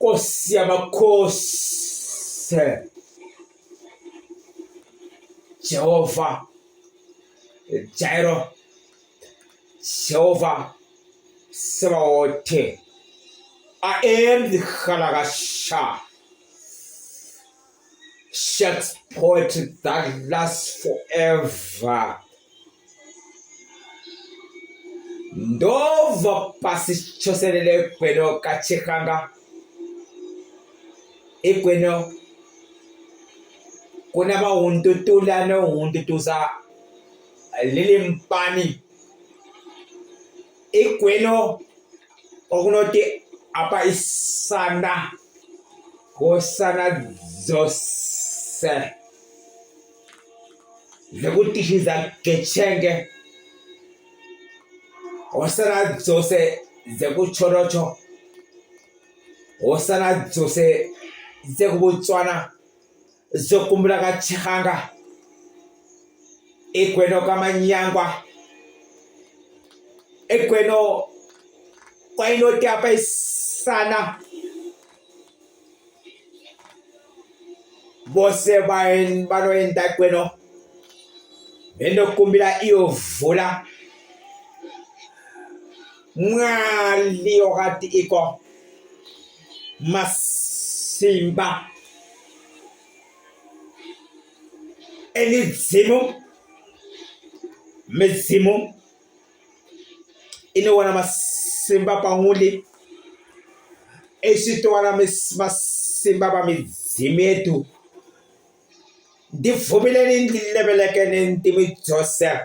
Nkosi yamakhosi, Jehovah Jireh, Jehovah Sabaoth. I am the Khalakasha. Shakes poetry that lasts forever. Ndova pasi choselele kweno kachekanga. Ikweno kuna mahundutulano hundutuza lilimpani. Ikweno okunoti apa isana kosana zose zekutishiza gechenge osana zose zekuchorocho osana zose zekubutswana zokumbula kachihanga ikweno kamanyangwa ikweno kwainoti apa isana bose banoenda kweno bendokumbila iyovula mwali okati iko masimba mizimu inowana masimba panguli esitowana masimba pa mizimu yetu. Ndivumile ndilebeleke nentimi dzose,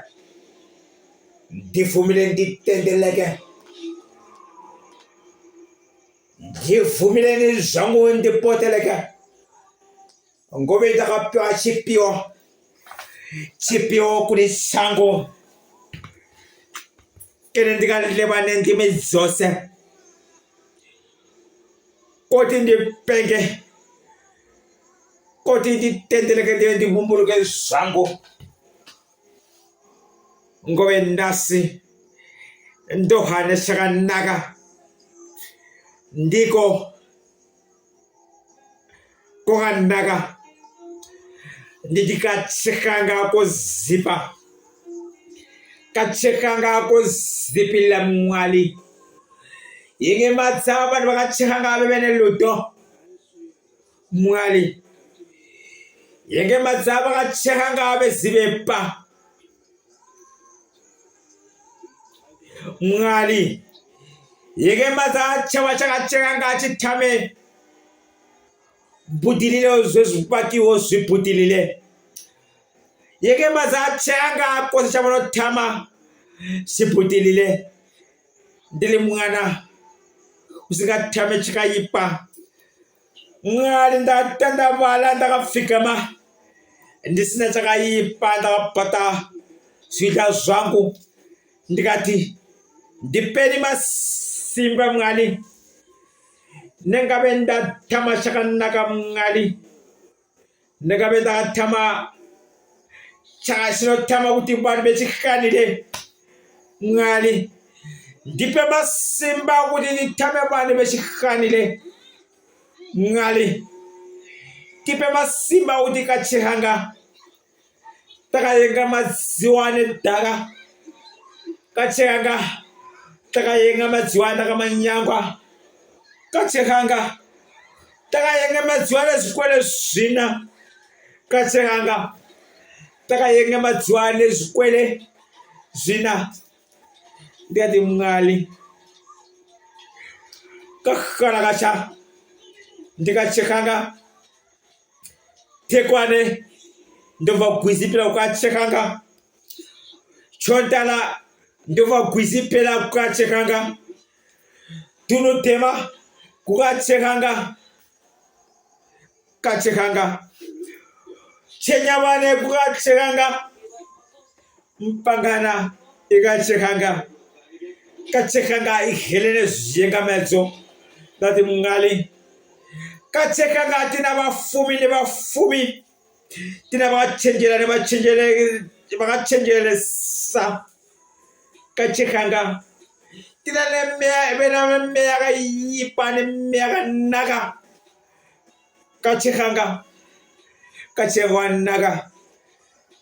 ndivumile nditendeleke, ndivumile nizvangu ndipoteleke, ngobe ndakapiwa chipiwo kuli changu ine ndikaleba nentimi dzose kuti ndipenge koti nditendeleke ndiwe ndivumbuluke zvangu ngove ndasi ndohane chakanaka ndiko kwakanaka ndikachekanga kuzipa kachekanga kuzipila mwali inge matsava vanhu vakachekanga vevene ludo mwali yenge madzava kachekanga vezivepa mwali yenge madza chava chakachekanga achitame butilile zvezvipakiwo zvibutilile yenge madza achekanga kose chavanotama chibutilile ndili mwana usingatame chikaipa mwali ndatandavala ndakafikama ndisina chakaipa ndakabata zvida zvangu ndikati ndipeni masimba mwali nengave ndatama chakanaka mwali nengave ndakatama chakachinotama kuti vanhu vechikanire mwali ndipe masimba kuti nditame vanhu vechikanire mwali tipe masimba kuti kachekanga takayenga madziwane dhaka kachekanga takayenga madziwane akamanyangwa kachekanga takayenga madziwane zvikwele zvina kachekanga takayenga madziwane zvikwele zvina ndikati mwali kakhala kacha ndikachekanga tekwane ndova gwizipela kukachekanga chontala ndova gwizipela kukachekanga tunotema kukachekanga kachekanga chenyavane kukachekanga mpangana ikachekanga kachekanga ihelele zviyenga medzo ndati mwali kachekanga tina vafumi nevafumi tina vakachenjera nevachenjeresa kachekanga Tina mea bena mea yipane mea naga. Kachihanga. Kachewanaga.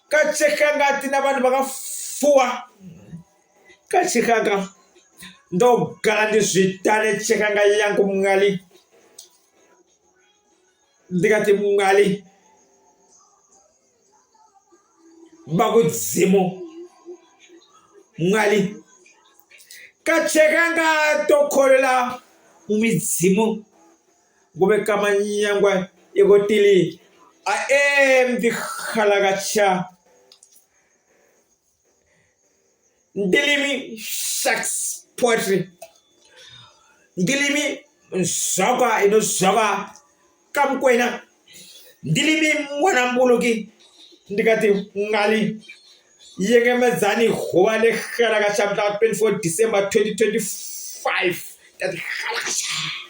Kachihanga tina bana baga fua. Kachihanga. Ndo galandi zwitane chihanga yangu mungali. Digati mungali. Bagudzimu. Mungali. Kachihanga tokolela umidzimu. Gube kamanyangwa igotili. I am the Halagacha. Ndilimi sex poetry. Ndilimi soga ino soga kamkwena. Ndilimi mwanambuluki. Ndikati ngali. Yenge mezani huwale Halagacha 24 December 2025. That Halagacha.